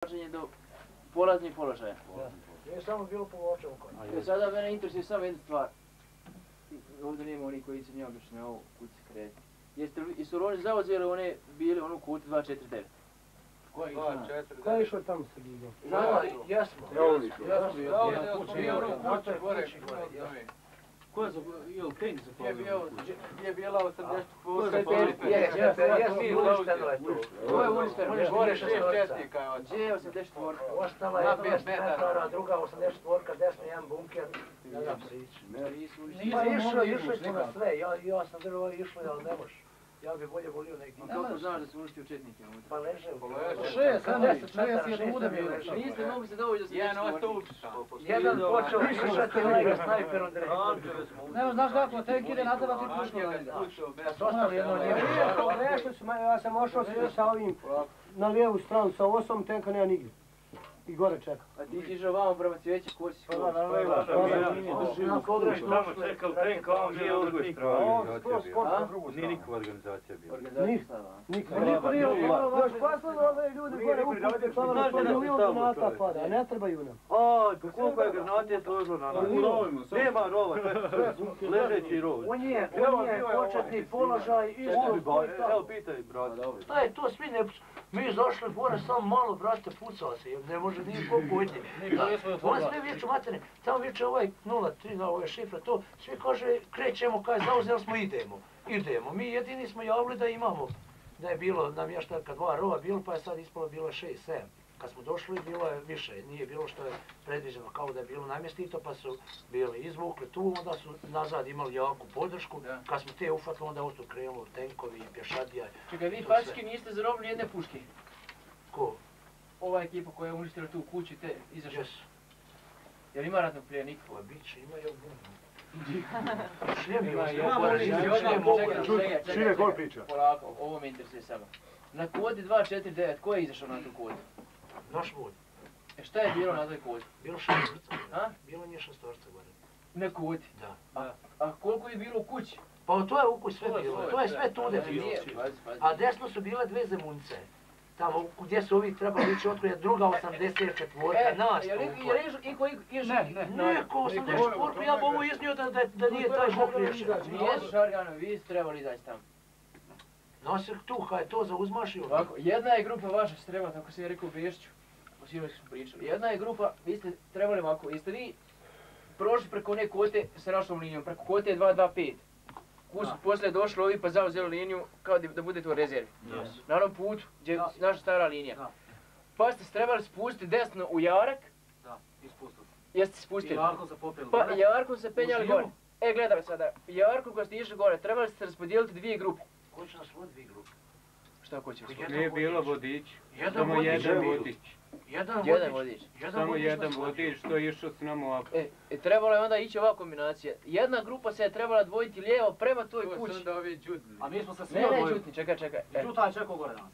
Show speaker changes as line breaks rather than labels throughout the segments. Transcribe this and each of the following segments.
do polaznih položaja.
Nije samo bilo povočevo kod.
Sada mene interesuje samo jedna stvar. Ovdje nema oni koji se nije obično na ovu kući kreti. Jesu oni zauzeli one bili onu kutu 249?
Ko je išao tamo sa Gigom?
Jesmo.
Ko je za... Jel Kane zapalio?
Je bila 80
Ko je zapalio?
Ko je uništeno?
Gore 6 četnika.
Gdje je 84?
Ostala je 10 metara, druga 84, desno jedan bunker. Ne znam prići. Pa išli smo na sve, ja sam drvo išli, ali ne može. Ja bi bolje volio neki.
Kako znaš da su uništio četnike?
Pa leže u
6 je bude bilo.
Niste mogli se dovoljno za nešto
jedan počeo išati onaj snajperom direkt.
Ne znaš kako, tek ide na teba ti puško da ide.
Ostalo jedno njemu.
Prešli su, ja sam ošao sa ovim na lijevu stranu, sa osom tenka nema nigdje. I gore čeka.
A ti ti išao vamo prema cvijeći, ko si skoro?
Na pogrešnu
Tamo čekao tenka, on nije u drugoj strani. Nije nikakva organizacija bila.
Organizacija stava.
Niko nije još poslali ove ljudi gore ukupiti, pa vam to milijon granata pada, a ne trebaju nam.
Aj, pa koliko je granate složilo na nas? Nema rova, to je ležeći rov.
On je početni položaj isto.
Evo pitaj, brate.
Daj, to svi ne... Mi zašli gore samo malo, brate, pucao se, jer ne može niko pojeti. Oni svi viču, materne, tamo viče ovaj 03, ove šifre, to, svi kaže, krećemo, kaže, zauzeli smo, idemo. Mi jedini smo javili da imamo, da je bilo namještajka 2 rova bilo, pa je sad ispalo bilo 6, 7. Kad smo došli, bilo je više, nije bilo što je predviđeno kao da je bilo namjestito, pa su bili izvukli tu, onda su nazad imali jaku podršku. Kad smo te ufatili, onda ovo su krenuli tenkovi i pješadija.
Čekaj, vi pački niste zarobili jedne puške?
Ko?
Ova ekipa koja je uništila tu kuću te izašla?
Jesu.
Jel ima ratnog plijenika?
Pa biće, ima i ovom. Šljem je
Šire gol priča.
Polako, ovo me interesuje samo. Na kodi 249, ko je izašao na tu kodu?
Naš vod.
Šta je bilo na toj kodi?
Bilo 6 vrca.
A?
Bilo nije 6 vrca gore.
Na kodi?
Da.
A koliko je bilo u kući?
Pa to je u kući sve bilo, to je sve tu definicija. A desno su bile 2 zemunice. Tamo gdje su ovi trebali ići otkrije, druga 84, nas
Iko išao?
Niko 84, ja bi ovo iznio da nije taj bok riješen.
Nijesu Šargano, vi ste trebali izaći tamo.
Nosir tu, kaj to zauzmašio.
Ovako, jedna je grupa vaša ste trebali, tako sam je rekao u Bešću, o svima smo pričali. Jedna je grupa, vi ste trebali ovako, jeste vi prošli preko one kote s našom linijom, preko kote 225. Poslije došli ovi pa zauzeli liniju kao da budete u rezervi. Na onom putu gdje je naša stara linija. Pa ste se trebali spustiti desno u Jarak.
Da, ispustili.
Jeste se spustili?
Jarkom se popili
Pa
gore.
Jarkom se penjali gore. Gledaj sada, Jarkom koji ste išli gore, trebali ste razpodijeliti 2 grupe.
Ko će nas vod 2 grupe?
Šta ko će vas voditi?
Nije bilo vodič,
Jedan
samo jedan vodič.
Jedan vodič.
Samo jedan vodič, što je išao s nama ovako.
Trebalo je onda ići ova kombinacija. Jedna grupa se je trebala dvojiti lijevo prema toj kući.
To su onda ovi džutni.
A mi smo se svi
Ne,
odvojili.
Đutni, čekaj.
Đuta je čekao gore nas.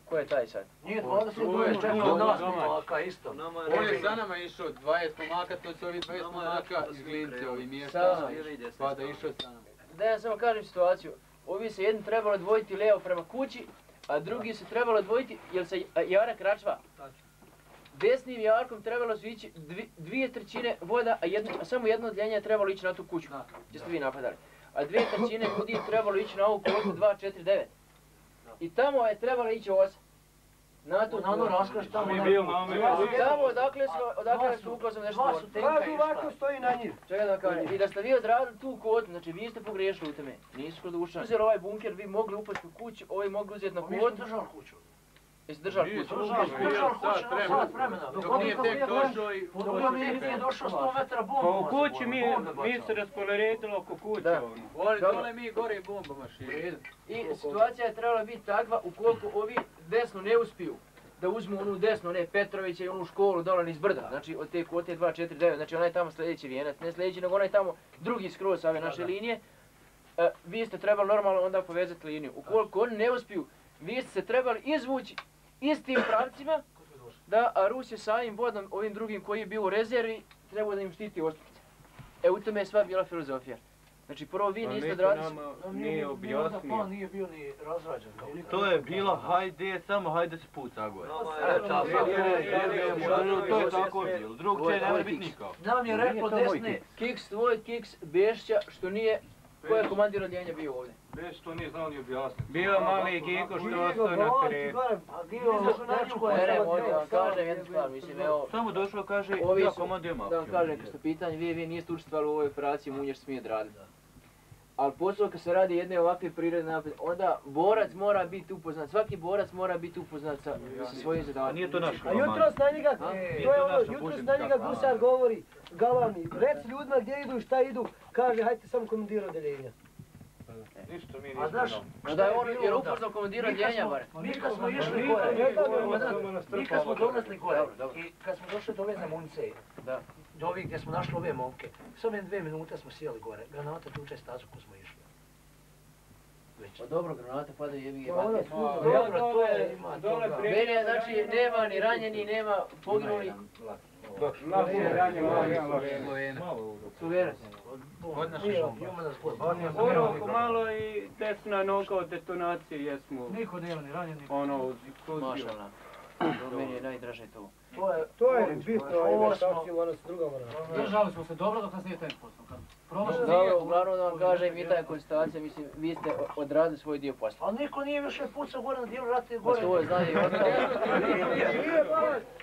Ko je taj sad?
Nije 22 čekao od nas momaka isto.
On je za nama išao 20 pomaka, to su ovi 20 pomaka iz Glince, ovi mjesta. Pa da išao sa nama.
Da ja samo kažem situaciju. Ovi se jedni trebalo dvojiti lijevo prema kući, a drugi se trebalo dvojiti, jel se Jarak račva? Desnim Jarkom trebalo su ići 2/3 voda, a samo jedno odljenje je trebalo ići na tu kuću, gdje ste vi napadali. A 2/3 ljudi je trebalo ići na ovu kotu 249. I tamo je trebalo ići osa. Na tu
Na ono raskaš tamo.
Tamo odakle su uklo 84.
Kažu ovako stoji na njih.
Čekaj da kažem, i da ste vi odradili tu kotu, znači vi ste pogriješili u tome, nisu kod ušani. Uzeli ovaj bunker, vi mogli upasti u kuću, ovi mogli uzeti na
Mi smo
kotu.
držali kuću.
Jeste držali kuću?
Držali kuću na sat vremena.
Dok nije tek došao i...
Dok nije došao 100 metara bomba.
Pa u kući mi se rasporedilo oko kuće.
Oni dole mi gore i bombama širi.
I situacija je trebala biti takva ukoliko ovi desno ne uspiju da uzmu onu desno, ne Petrovića i onu školu dole niz brda, znači od te kote 249, znači onaj tamo sljedeći vijenac, ne sljedeći nego onaj tamo drugi skroz sa ove naše linije, vi ste trebali normalno onda povezati liniju. Ukoliko oni ne uspiju, vi ste se trebali izvući istim pravcima da Rus je sa ovim vodom, ovim drugim koji je bio u rezervi, trebao da im štiti ostupce. U tome je sva bila filozofija. Znači prvo vi niste odradili...
Nije objasnio.
Plan nije bio ni razrađen.
To je bilo hajde, samo hajde se puca gore. To je tako bilo, drug će ne može biti nikao.
Nam je rekao desni.
Kiks, tvoj Kiks, Bešća, što nije... Ko je komandir odjeljenja bio ovdje?
Beš to nije znao ni objasniti.
Bio mali Giko što ostao na terenu.
A Gio, dečko je...
Ne, možda da vam kažem jednu stvar, mislim, evo...
Samo došao kaže,
Ovi
ja
su,
komandujem
da vam kažem, kad ste pitanje, vi niste učestvovali u ovoj operaciji, Munjaš smije odraditi. Ali posao kad se radi jedne ovakve prirodne napade, onda borac mora biti upoznat, svaki borac mora biti upoznat sa svojim zadatom.
Nije to naš
A jutros na njega, to je ono, jutros na njega gusar govori, galavni, reci ljudima gdje idu i šta idu, kaže hajte samo komandir odjeljenja.
Ništa mi
A znaš,
Da je on jer upoznao komandir odjeljenja bare.
mi kad smo išli gore, mi kad smo dolazili gore i kad smo došli do ove zamunice, do ovih gdje smo našli ove momke, samo 2 minute smo sjeli gore, granata tuče stazu ko smo išli.
Pa dobro, granate padaju jebi je
Dobro,
to je, ima toga.
Meni je, znači, nema ni ranjeni, nema poginuli. Sloverac.
Od naših
Malo i desna noga od detonacije jesmo.
Niko nema ni ranjeni.
Ono,
Mašalna. Meni je najdraže to.
To je bitno, ovo što ona se druga mora.
Držali smo se dobro dok nas nije tempo.
Dobro, uglavnom da vam kažem, i ta je konstatacija, mislim, vi ste odradili svoj dio posla.
Ali niko nije više pucao gore na dijelu rata i
Pa
gore.
to je, znaju,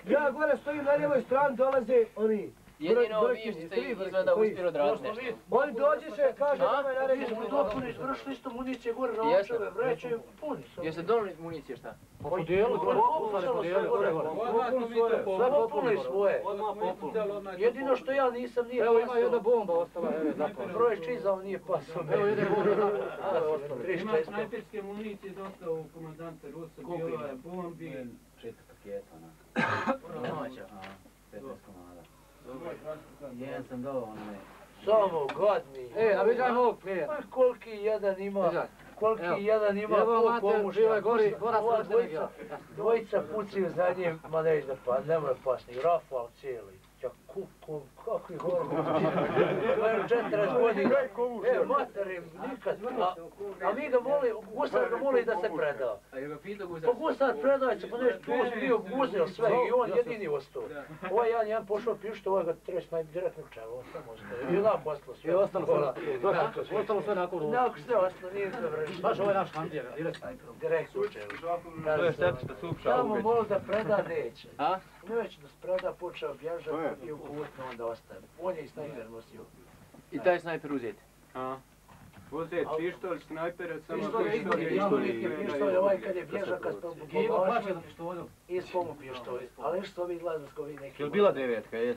Ja gore stojim na lijevoj strani, dolaze oni.
jedino vi ste izgleda uspjeli odraditi nešto.
Oni dođeše, kaže, nemoj
Mi
narediti.
smo dopuni, vršili isto municije gore na očeve, vreće, puni su.
Jeste donali municije šta?
Sve populi svoje. Jedino što ja nisam nije pasao.
Evo ima jedna bomba ostala, evo zapala.
Broj čizao nije pasao.
Evo jedna bomba.
Ima snajperske municije dosta u komandante Rusa, bilo je bombi.
4 paketa,
Domaća.
15 komada. Jedan sam dao onaj.
Samo gadni.
A viđaj ovog klijenta.
Ma koliki jedan ima, koliki jedan ima,
Evo
ko
mater,
komuša.
živo je gori, gora
Ova
srđenega.
dvojica pucaju za njim, ma ne ide pa, ne mora pasni, rafal cijeli. Ja kukom, kakvi hormon. Imaju 40 godina. Materim, nikad. A mi ga moli, Gusar ga moli da se preda.
A je ga pitao
Pa
Gusar?
Gusar predaj se, pa nešto tu bio uzeo sve i on jedini ostao. Ovaj jedan pošao pišti, ovaj ga treš direktno čelo, on samo ostao. I onam postalo sve.
I ostalo sve. Ostalo sve nakon ovo.
Nakon sve ostalo, nije sve vrši.
Baš ovo je naš handjer, direkt.
Direktno čelo.
To je sepsta supša
Tamo
ubeć.
moli da preda neće.
A?
Neće da se preda, počeo bježati i u putno onda ostaje. On je i snajper nosio.
I taj snajper uzeti.
Uzet pištolj, snajpera, samo
Pištolj ovaj kad je bježao, kad smo
Giva plaće za pištolju.
ispomu pištolj. Ali što vi gledali s koji neki...
Je li bila 9-ka, jes?